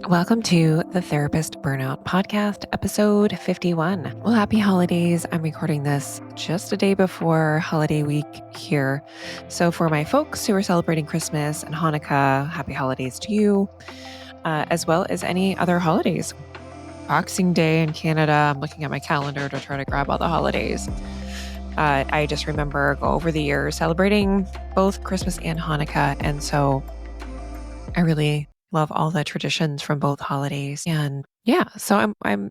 Welcome to the Therapist Burnout Podcast, episode 51. Well, happy holidays. I'm recording this just a day before holiday week here. So, for my folks who are celebrating Christmas and Hanukkah, happy holidays to you, as well as any other holidays. Boxing Day in Canada, I'm looking at my calendar to try to grab all the holidays. I just remember over the years celebrating both Christmas and Hanukkah. And so I really love all the traditions from both holidays. And yeah, so I'm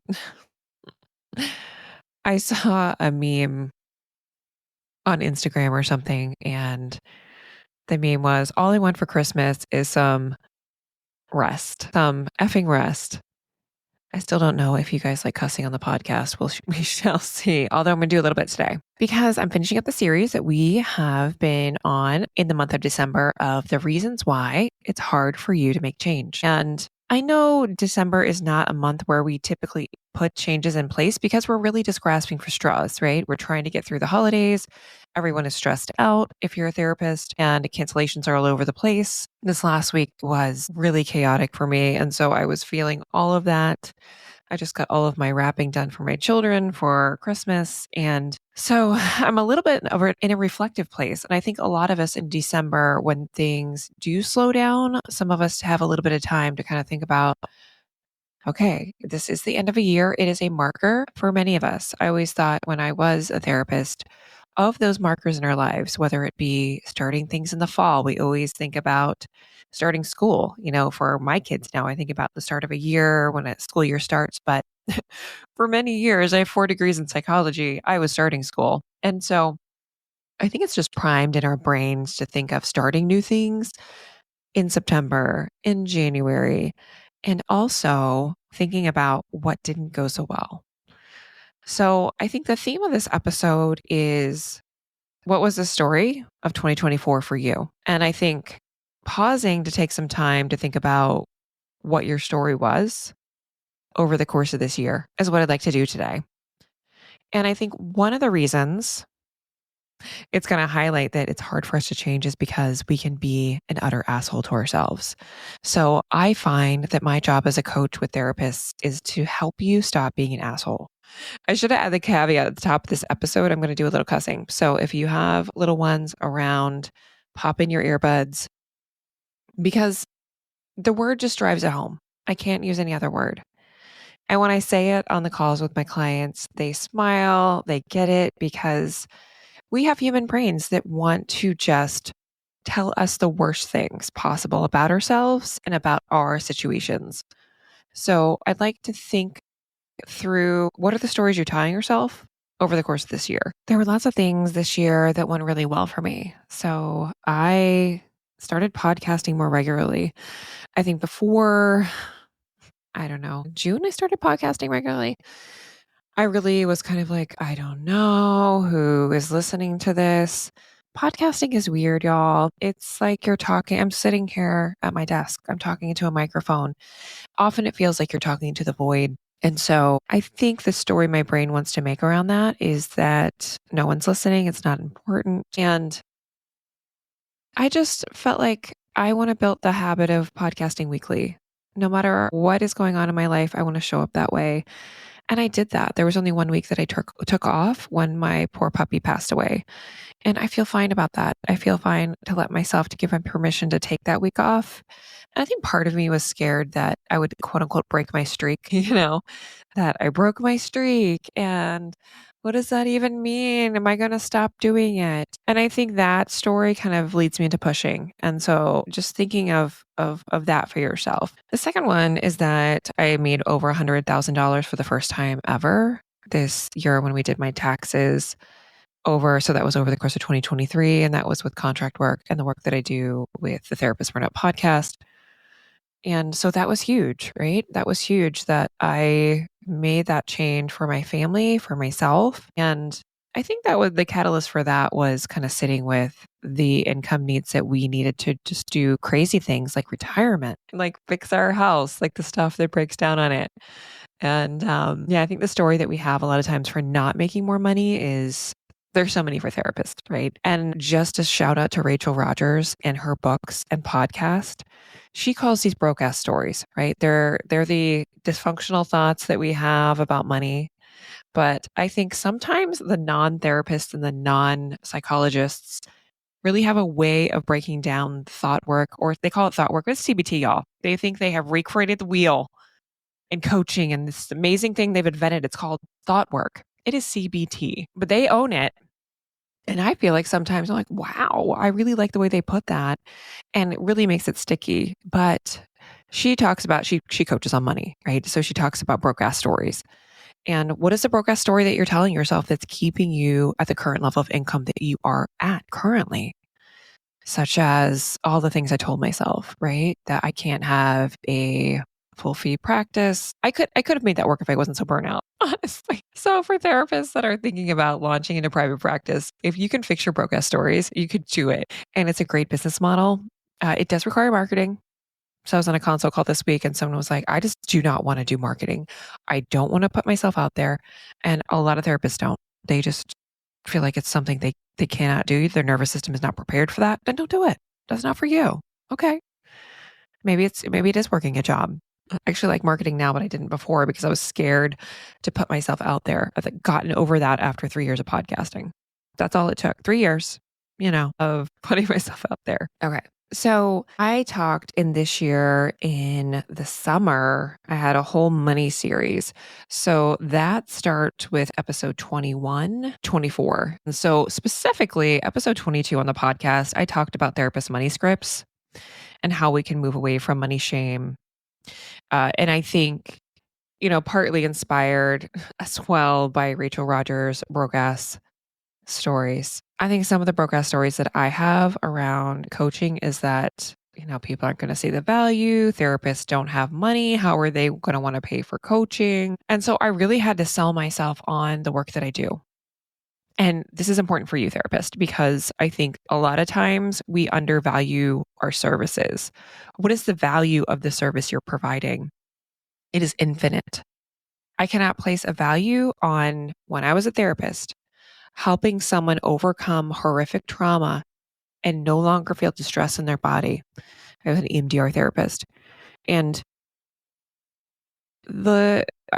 I saw a meme on Instagram or something, and the meme was all I want for Christmas is some rest, some effing rest. I still don't know if you guys like cussing on the podcast. We shall see. Although I'm going to do a little bit today because I'm finishing up the series that we have been on in the month of December of the reasons why it's hard for you to make change. And I know December is not a month where we typically put changes in place because we're really just grasping for straws, right? We're trying to get through the holidays. Everyone is stressed out if you're a therapist, and cancellations are all over the place. This last week was really chaotic for me. And so I was feeling all of that. I just got all of my wrapping done for my children for Christmas. And so I'm a little bit over in a reflective place. And I think a lot of us in December, when things do slow down, some of us have a little bit of time to kind of think about, okay, this is the end of a year. It is a marker for many of us. I always thought when I was a therapist of those markers in our lives, whether it be starting things in the fall, we always think about starting school. For my kids now, I think about the start of a year when a school year starts. But for many years, I have 4 degrees in psychology. I was starting school. And so I think it's just primed in our brains to think of starting new things in September, in January, and also thinking about what didn't go so well. So I think the theme of this episode is what was the story of 2024 for you? And I think pausing to take some time to think about what your story was over the course of this year is what I'd like to do today. And I think one of the reasons it's going to highlight that it's hard for us to change is because we can be an utter asshole to ourselves. So I find that my job as a coach with therapists is to help you stop being an asshole. I should have added the caveat at the top of this episode. I'm going to do a little cussing. So if you have little ones around, pop in your earbuds because the word just drives it home. I can't use any other word. And when I say it on the calls with my clients, they smile, they get it because we have human brains that want to just tell us the worst things possible about ourselves and about our situations. So I'd like to think through what are the stories you're telling yourself over the course of this year. There were lots of things this year that went really well for me. So I started podcasting more regularly. I think before, I don't know, June, I started podcasting regularly. I really was kind of like, I don't know who is listening to this. Podcasting is weird, y'all. It's like you're talking, I'm sitting here at my desk, I'm talking into a microphone. Often it feels like you're talking to the void. And so I think the story my brain wants to make around that is that no one's listening, it's not important. And I just felt like I want to build the habit of podcasting weekly. No matter what is going on in my life, I want to show up that way. And I did that. There was only 1 week that I took off when my poor puppy passed away. And I feel fine about that. I feel fine to let myself to give him permission to take that week off. And I think part of me was scared that I would quote unquote break my streak, that I broke my streak. And what does that even mean? Am I going to stop doing it? And I think that story kind of leads me into pushing. And so just thinking of that for yourself. The second one is that I made over $100,000 for the first time ever this year when we did my taxes so that was over the course of 2023. And that was with contract work and the work that I do with the Therapist Burnout podcast. And so that was huge, right? That was huge that I made that change for my family, for myself. And I think that was the catalyst for that was kind of sitting with the income needs that we needed to just do crazy things like retirement, like fix our house, like the stuff that breaks down on it. And I think the story that we have a lot of times for not making more money is There's so many for therapists, right? And just a shout out to Rachel Rogers and her books and podcast. She calls these broke ass stories, right? They're the dysfunctional thoughts that we have about money. But I think sometimes the non-therapists and the non-psychologists really have a way of breaking down thought work, or they call it thought work. It's CBT, y'all. They think they have recreated the wheel in coaching and this amazing thing they've invented. It's called thought work. It is CBT, but they own it. And I feel like sometimes I'm like, wow, I really like the way they put that. And it really makes it sticky. But she talks about, she coaches on money, right? So she talks about broke ass stories. And what is the broke ass story that you're telling yourself that's keeping you at the current level of income that you are at currently? Such as all the things I told myself, right? That I can't have a full fee practice. I could have made that work if I wasn't so burnt out, honestly. So for therapists that are thinking about launching into private practice, if you can fix your broke ass stories, you could do it. And it's a great business model. It does require marketing. So I was on a consult call this week and someone was like, I just do not want to do marketing. I don't want to put myself out there. And a lot of therapists don't. They just feel like it's something they cannot do. Their nervous system is not prepared for that. Then don't do it. That's not for you. Okay. Maybe it is working a job. I actually like marketing now, but I didn't before because I was scared to put myself out there. I've gotten over that after 3 years of podcasting. That's all it took. 3 years, of putting myself out there. Okay. So I talked in this year in the summer, I had a whole money series. So that starts with episode 21, 24. And so specifically episode 22 on the podcast, I talked about therapist money scripts and how we can move away from money shame. And I think, partly inspired as well by Rachel Rogers' broke ass stories. I think some of the broke ass stories that I have around coaching is that, people aren't going to see the value. Therapists don't have money. How are they going to want to pay for coaching? And so I really had to sell myself on the work that I do. And this is important for you, therapist, because I think a lot of times we undervalue our services. What is the value of the service you're providing? It is infinite. I cannot place a value on when I was a therapist, helping someone overcome horrific trauma and no longer feel distress in their body. I was an EMDR therapist. And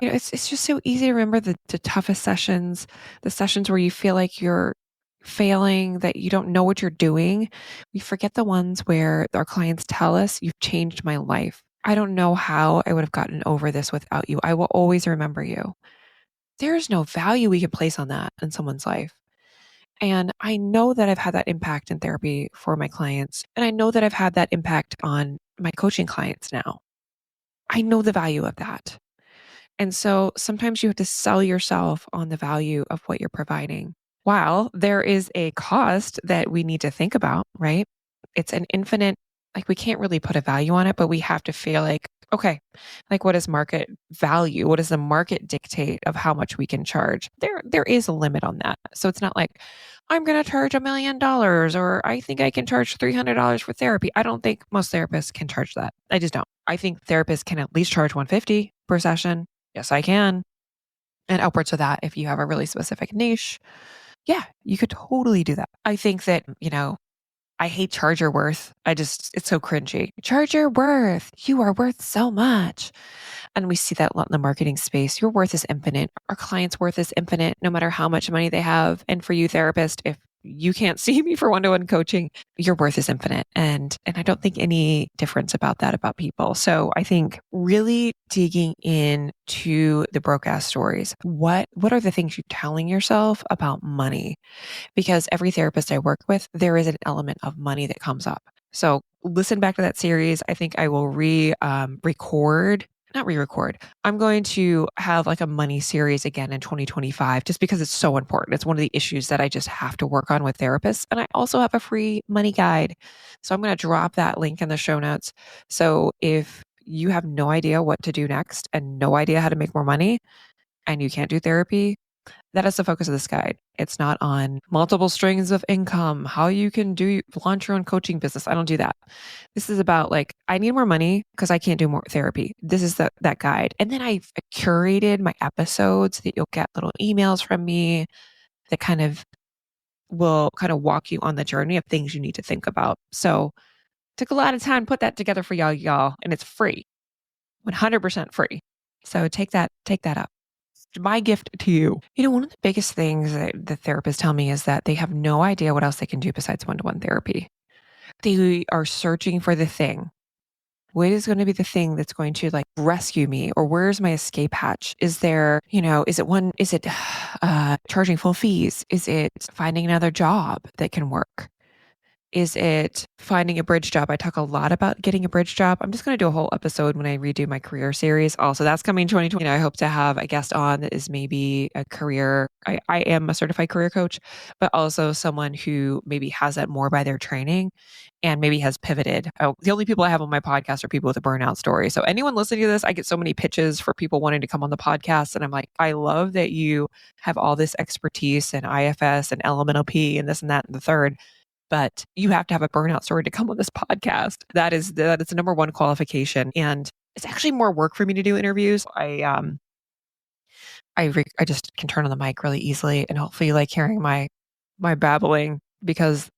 it's just so easy to remember the toughest sessions, the sessions where you feel like you're failing, that you don't know what you're doing. We forget the ones where our clients tell us, you've changed my life. I don't know how I would have gotten over this without you. I will always remember you. There's no value we can place on that in someone's life. And I know that I've had that impact in therapy for my clients. And I know that I've had that impact on my coaching clients now. I know the value of that. And so sometimes you have to sell yourself on the value of what you're providing. While there is a cost that we need to think about, right? It's an infinite, like we can't really put a value on it, but we have to feel like, okay, like what is market value? What does the market dictate of how much we can charge? There is a limit on that. So it's not like I'm going to charge $1 million or I think I can charge $300 for therapy. I don't think most therapists can charge that. I just don't. I think therapists can at least charge $150 per session. Yes, I can. And upwards of that, if you have a really specific niche, yeah, you could totally do that. I think that, I hate charge your worth. It's so cringy. Charge your worth. You are worth so much. And we see that a lot in the marketing space. Your worth is infinite. Our client's worth is infinite, no matter how much money they have. And for you, therapist, if you can't see me for one-to-one coaching, your worth is infinite. And I don't think any difference about that about people. So I think really digging into the broke ass stories. What are the things you're telling yourself about money? Because every therapist I work with, there is an element of money that comes up. So listen back to that series. I think I will not re-record. I'm going to have like a money series again in 2025, just because it's so important. It's one of the issues that I just have to work on with therapists. And I also have a free money guide. So I'm going to drop that link in the show notes. So if you have no idea what to do next and no idea how to make more money and you can't do therapy, that is the focus of this guide. It's not on multiple streams of income, how you can launch your own coaching business. I don't do that. This is about like, I need more money because I can't do more therapy. This is that guide. And then I've curated my episodes that you'll get little emails from me that kind of will kind of walk you on the journey of things you need to think about. So took a lot of time to put that together for y'all, and it's free, 100% free. So take that up. My gift to you. One of the biggest things that the therapists tell me is that they have no idea what else they can do besides one-to-one therapy. They are searching for the thing. What is going to be the thing that's going to like rescue me? Or where's my escape hatch? Is there, is it charging full fees? Is it finding another job that can work? Is it finding a bridge job? I talk a lot about getting a bridge job. I'm just going to do a whole episode when I redo my career series. Also, that's coming 2020. I hope to have a guest on that is maybe a career. I am a certified career coach, but also someone who maybe has that more by their training and maybe has pivoted. The only people I have on my podcast are people with a burnout story. So anyone listening to this, I get so many pitches for people wanting to come on the podcast. And I'm like, I love that you have all this expertise in IFS and LMNOP and this and that and the third. But you have to have a burnout story to come on this podcast. That is the number one qualification. And it's actually more work for me to do interviews. I just can turn on the mic really easily and hopefully you like hearing my babbling because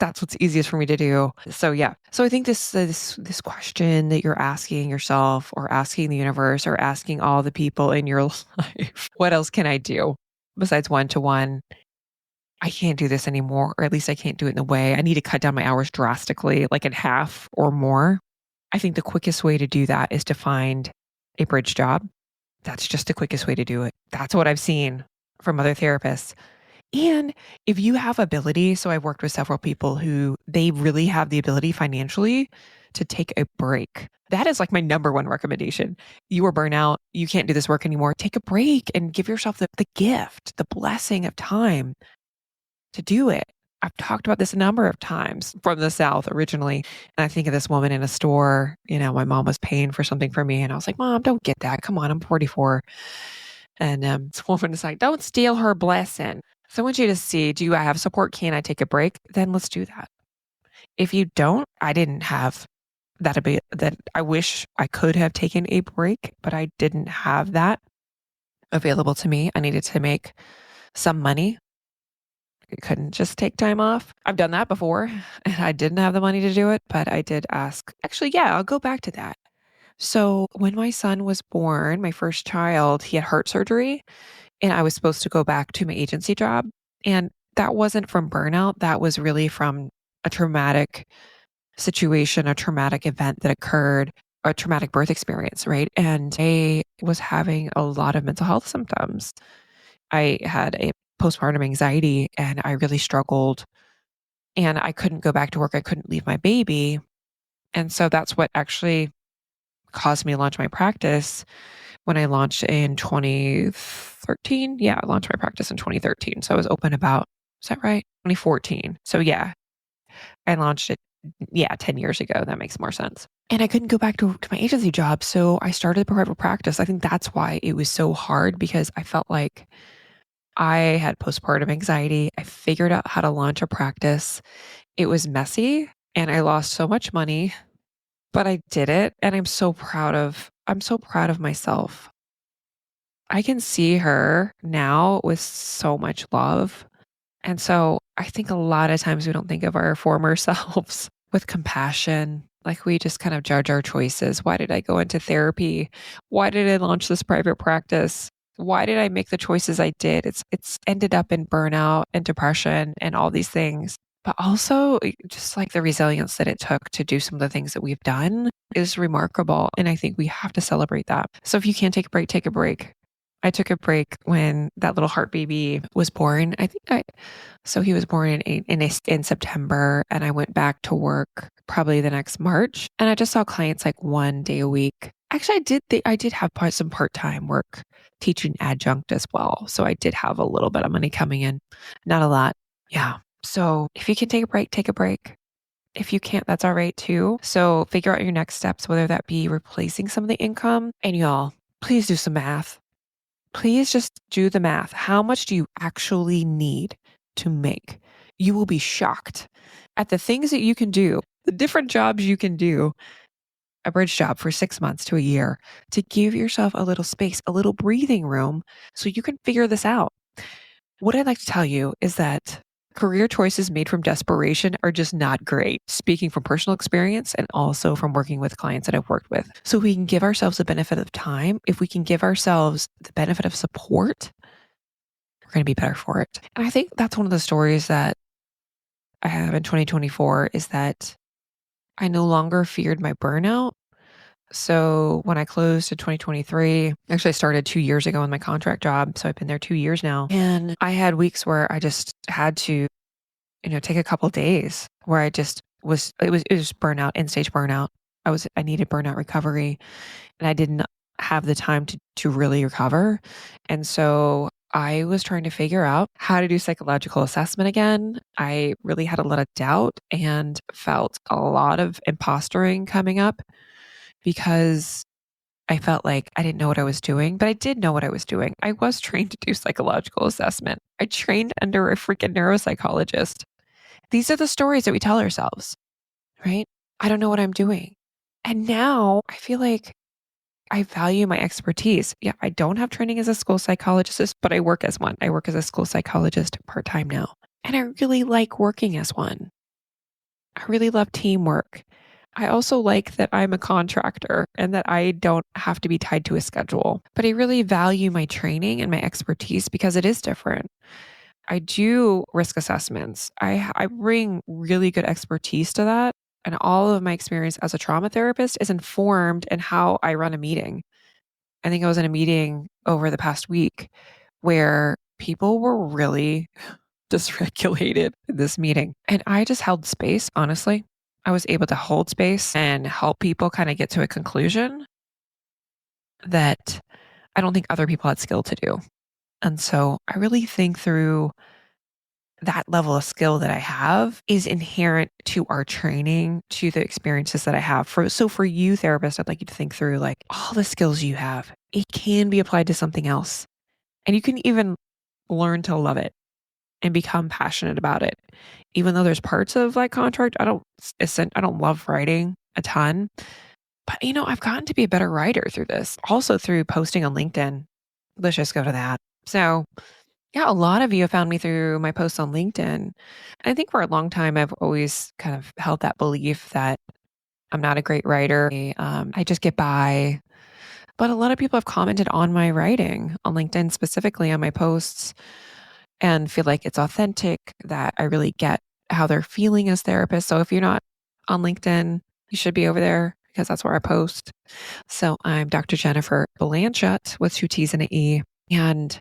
that's what's easiest for me to do. So yeah. So I think this question that you're asking yourself or asking the universe or asking all the people in your life, what else can I do besides one-to-one? I can't do this anymore, or at least I can't do it in a way. I need to cut down my hours drastically, like in half or more. I think the quickest way to do that is to find a bridge job. That's just the quickest way to do it. That's what I've seen from other therapists. And if you have ability, so I've worked with several people who they really have the ability financially to take a break. That is like my number one recommendation. You are burnout. You can't do this work anymore. Take a break and give yourself the gift, the blessing of time to do it. I've talked about this a number of times from the South originally. And I think of this woman in a store, my mom was paying for something for me. And I was like, Mom, don't get that. Come on, I'm 44. And this woman is like, don't steal her blessing. So I want you to see, do I have support? Can I take a break? Then let's do that. If you don't, I didn't have that I wish I could have taken a break, but I didn't have that available to me. I needed to make some money. I couldn't just take time off. I've done that before and I didn't have the money to do it, but I did ask. Actually, yeah, I'll go back to that. So when my son was born, my first child, he had heart surgery and I was supposed to go back to my agency job. And that wasn't from burnout. That was really from a traumatic situation, a traumatic event that occurred, a traumatic birth experience, right? And I was having a lot of mental health symptoms. I had a postpartum anxiety and I really struggled and I couldn't go back to work. I couldn't leave my baby. And so that's what actually caused me to launch my practice when I launched in 2013. Yeah, I launched my practice in 2013. So I was open about, is that right? 2014. So yeah, I launched it, 10 years ago. That makes more sense. And I couldn't go back to my agency job. So I started a private practice. I think that's why it was so hard because I felt like I had postpartum anxiety. I figured out how to launch a practice. It was messy and I lost so much money, but I did it. And I'm so proud of myself. I can see her now with so much love. And so I think a lot of times we don't think of our former selves with compassion. Like we just kind of judge our choices. Why did I go into therapy? Why did I launch this private practice? Why did I make the choices I did? It's ended up in burnout and depression and all these things. But also just like the resilience that it took to do some of the things that we've done is remarkable. And I think we have to celebrate that. So if you can't take a break, take a break. I took a break when that little heart baby was born. So he was born in September and I went back to work probably the next March. And I just saw clients like 1 day a week. Actually, I did have some part-time work teaching adjunct as well. So I did have a little bit of money coming in, not a lot. Yeah. So if you can take a break, take a break. If you can't, that's all right too. So figure out your next steps, whether that be replacing some of the income. And y'all, please do some math. Please just do the math. How much do you actually need to make? You will be shocked at the things that you can do, the different jobs you can do, a bridge job for 6 months to a year to give yourself a little space, a little breathing room so you can figure this out. What I'd like to tell you is that Career choices made from desperation are just not great, speaking from personal experience and also from working with clients that I've worked with. So, if we can give ourselves the benefit of time, if we can give ourselves the benefit of support, we're going to be better for it. And I think that's one of the stories that I have in 2024 is that I no longer feared my burnout. So when I closed in 2023, actually I started 2 years ago in my contract job. So I've been there 2 years now. And I had weeks where I just had to, take a couple days where I just it was burnout, end stage burnout. I needed burnout recovery and I didn't have the time to really recover. And so I was trying to figure out how to do psychological assessment again. I really had a lot of doubt and felt a lot of impostoring coming up because I felt like I didn't know what I was doing, but I did know what I was doing. I was trained to do psychological assessment. I trained under a freaking neuropsychologist. These are the stories that we tell ourselves, right? I don't know what I'm doing. And now I feel like I value my expertise. Yeah, I don't have training as a school psychologist, but I work as one. I work as a school psychologist part time now. And I really like working as one. I really love teamwork. I also like that I'm a contractor and that I don't have to be tied to a schedule. But I really value my training and my expertise because it is different. I do risk assessments. I bring really good expertise to that. And all of my experience as a trauma therapist is informed in how I run a meeting. I think I was in a meeting over the past week where people were really dysregulated in this meeting. And I just held space, honestly. I was able to hold space and help people kind of get to a conclusion that I don't think other people had skill to do. And so I really think through that level of skill that I have is inherent to our training, to the experiences that I have. For you therapists, I'd like you to think through like all the skills you have. It can be applied to something else. And you can even learn to love it and become passionate about it. Even though there's parts of like contract, I don't love writing a ton, but I've gotten to be a better writer through this. Also through posting on LinkedIn. Let's just go to that. So yeah, a lot of you have found me through my posts on LinkedIn. And I think for a long time, I've always kind of held that belief that I'm not a great writer. I just get by. But a lot of people have commented on my writing on LinkedIn, specifically on my posts, and feel like it's authentic, that I really get how they're feeling as therapists. So if you're not on LinkedIn, you should be over there because that's where I post. So I'm Dr. Jennifer Blanchett with two T's and an E. And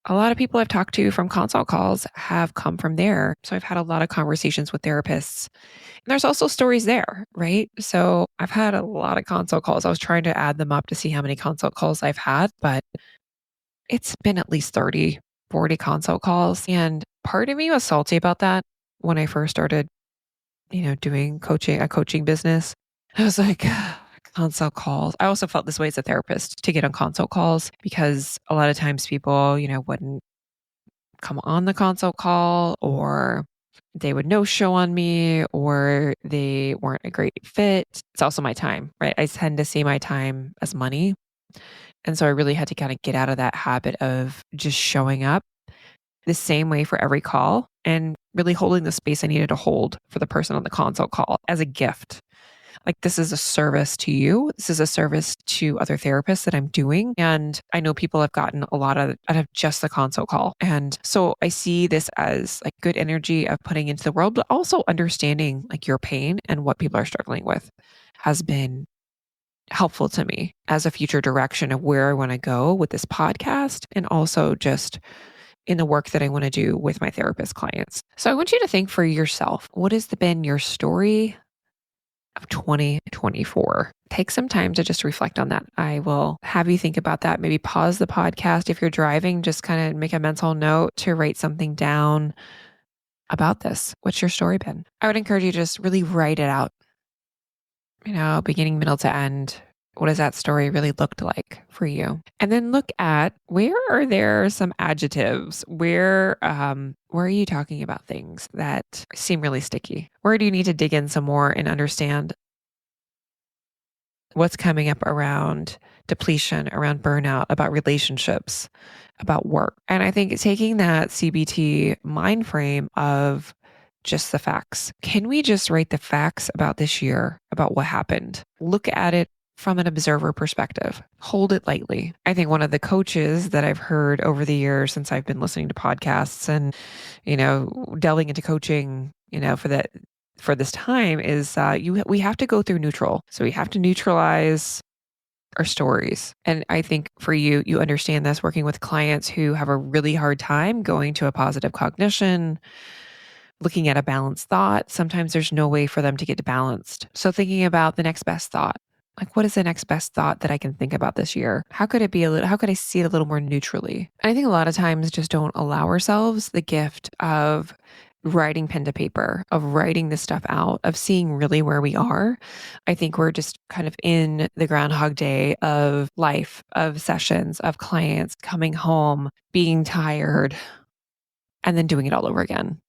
a lot of people I've talked to from consult calls have come from there. So I've had a lot of conversations with therapists. And there's also stories there, right? So I've had a lot of consult calls. I was trying to add them up to see how many consult calls I've had, but it's been at least 30, 40 consult calls. And part of me was salty about that when I first started, doing a coaching business. I was like, consult calls. I also felt this way as a therapist to get on consult calls because a lot of times people, wouldn't come on the consult call, or they would no show on me, or they weren't a great fit. It's also my time, right? I tend to see my time as money. And so I really had to kind of get out of that habit of just showing up the same way for every call and really holding the space I needed to hold for the person on the consult call as a gift. Like, this is a service to you. This is a service to other therapists that I'm doing. And I know people have gotten a lot out of just the consult call. And so I see this as like good energy of putting into the world, but also understanding like your pain and what people are struggling with has been helpful to me as a future direction of where I want to go with this podcast, and also just in the work that I want to do with my therapist clients. So I want you to think for yourself, what has been your story of 2024? Take some time to just reflect on that. I will have you think about that. Maybe pause the podcast. If you're driving, just kind of make a mental note to write something down about this. What's your story been? I would encourage you to just really write it out, beginning, middle to end. What does that story really looked like for you? And then look at, where are there some adjectives? Where are you talking about things that seem really sticky? Where do you need to dig in some more and understand what's coming up around depletion, around burnout, about relationships, about work. And I think taking that CBT mind frame of just the facts. Can we just write the facts about this year, about what happened? Look at it from an observer perspective. Hold it lightly. I think one of the coaches that I've heard over the years since I've been listening to podcasts and, delving into coaching, for this time is we have to go through neutral. So we have to neutralize our stories. And I think for you, you understand this working with clients who have a really hard time going to a positive cognition, looking at a balanced thought. Sometimes there's no way for them to get balanced. So thinking about the next best thought. Like, what is the next best thought that I can think about this year? How could how could I see it a little more neutrally? And I think a lot of times just don't allow ourselves the gift of writing pen to paper, of writing this stuff out, of seeing really where we are. I think we're just kind of in the Groundhog Day of life, of sessions, of clients coming home, being tired, and then doing it all over again.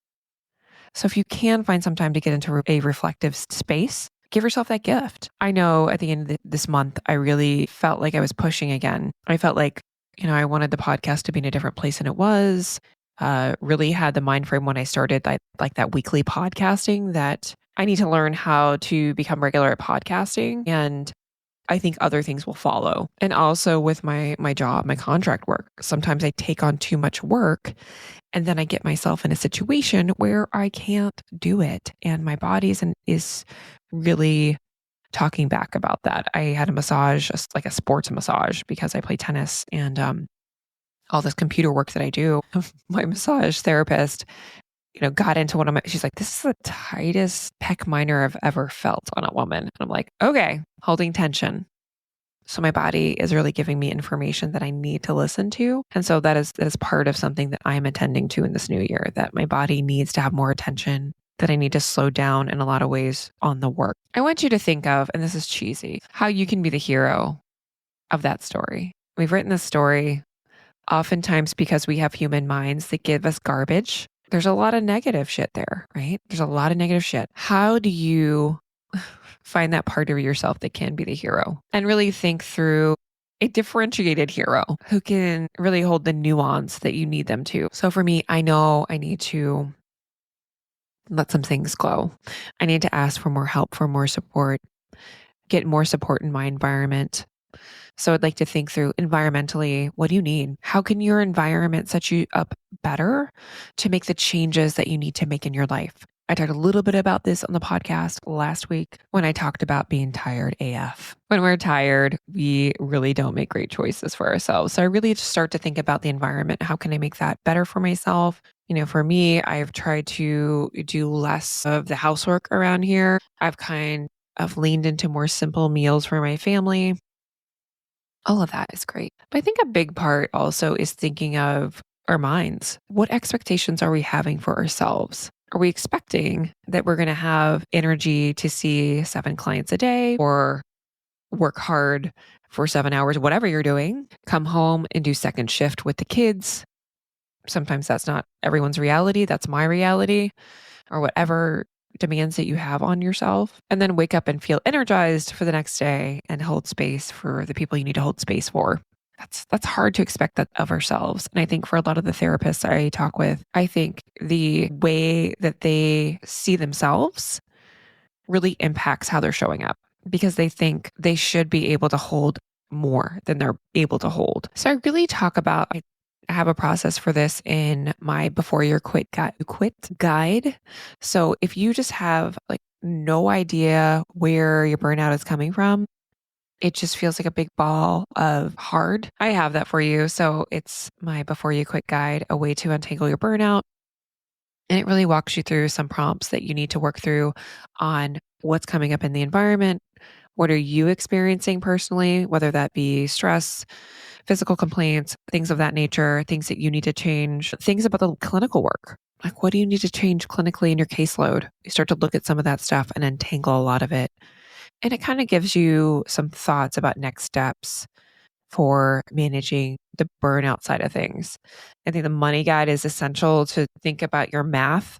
So if you can find some time to get into a reflective space, give yourself that gift. I know at the end of this month, I really felt like I was pushing again. I felt like, I wanted the podcast to be in a different place than it was. Really had the mind frame when I started like that weekly podcasting that I need to learn how to become regular at podcasting. And I think other things will follow. And also with my job, my contract work, sometimes I take on too much work and then I get myself in a situation where I can't do it. And my body is really talking back about that. I had a massage, like a sports massage, because I play tennis and all this computer work that I do. My massage therapist, got into one of she's like, this is the tightest pec minor I've ever felt on a woman. And I'm like, okay, holding tension. So my body is really giving me information that I need to listen to. And so that is part of something that I'm attending to in this new year, that my body needs to have more attention, that I need to slow down in a lot of ways on the work. I want you to think of, and this is cheesy, how you can be the hero of that story. We've written this story oftentimes because we have human minds that give us garbage. There's a lot of negative shit there, right? There's a lot of negative shit. How do you find that part of yourself that can be the hero and really think through a differentiated hero who can really hold the nuance that you need them to? So for me, I know I need to let some things go. I need to ask for more help, for more support, get more support in my environment. So I'd like to think through environmentally, what do you need? How can your environment set you up better to make the changes that you need to make in your life? I talked a little bit about this on the podcast last week when I talked about being tired AF. When we're tired, we really don't make great choices for ourselves. So I really just start to think about the environment. How can I make that better for myself? For me, I've tried to do less of the housework around here. I've kind of leaned into more simple meals for my family. All of that is great. But I think a big part also is thinking of our minds. What expectations are we having for ourselves? Are we expecting that we're going to have energy to see 7 clients a day or work hard for 7 hours, whatever you're doing, come home and do second shift with the kids? Sometimes that's not everyone's reality. That's my reality, or whatever demands that you have on yourself, and then wake up and feel energized for the next day and hold space for the people you need to hold space for. That's hard to expect that of ourselves. And I think for a lot of the therapists I talk with, I think the way that they see themselves really impacts how they're showing up, because they think they should be able to hold more than they're able to hold. So I really talk about, I have a process for this in my Before You Quit guide. So if you just have like no idea where your burnout is coming from, it just feels like a big ball of hard, I have that for you. So it's my Before You Quit guide, a way to untangle your burnout. And it really walks you through some prompts that you need to work through on what's coming up in the environment. What are you experiencing personally, whether that be stress, physical complaints, things of that nature, things that you need to change, things about the clinical work. Like, what do you need to change clinically in your caseload? You start to look at some of that stuff and untangle a lot of it. And it kind of gives you some thoughts about next steps for managing the burnout side of things. I think the money guide is essential to think about your math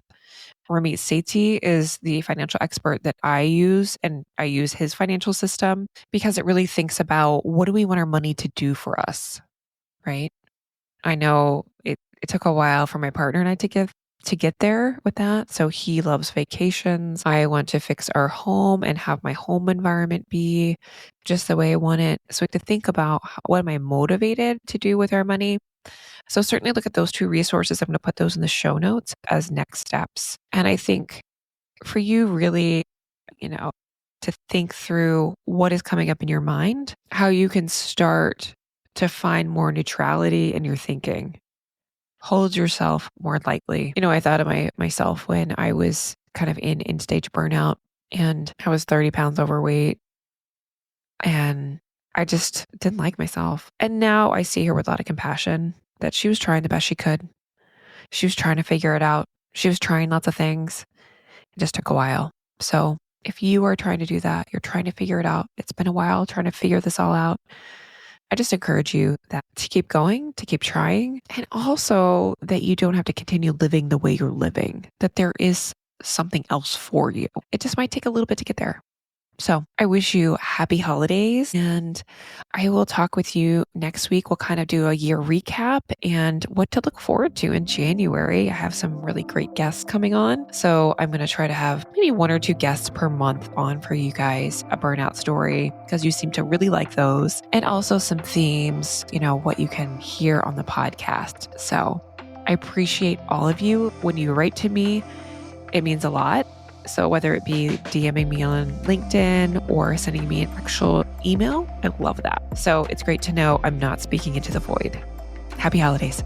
Ramit Sethi is the financial expert that I use, and I use his financial system because it really thinks about what do we want our money to do for us, right? I know it took a while for my partner and I to get there with that. So he loves vacations. I want to fix our home and have my home environment be just the way I want it. So to think about what am I motivated to do with our money? So certainly look at those two resources. I'm going to put those in the show notes as next steps. And I think for you really, you know, to think through what is coming up in your mind, how you can start to find more neutrality in your thinking. Hold yourself more lightly. I thought of myself when I was kind of in end stage burnout and I was 30 pounds overweight and I just didn't like myself. And now I see her with a lot of compassion that she was trying the best she could. She was trying to figure it out. She was trying lots of things. It just took a while. So if you are trying to do that, you're trying to figure it out. It's been a while trying to figure this all out. I just encourage you that to keep going, to keep trying, and also that you don't have to continue living the way you're living, that there is something else for you. It just might take a little bit to get there. So I wish you happy holidays and I will talk with you next week. We'll kind of do a year recap and what to look forward to in January. I have some really great guests coming on. So I'm going to try to have maybe one or two guests per month on for you guys, a burnout story, because you seem to really like those. And also some themes, what you can hear on the podcast. So I appreciate all of you. When you write to me, it means a lot. So whether it be DMing me on LinkedIn or sending me an actual email, I love that. So it's great to know I'm not speaking into the void. Happy holidays.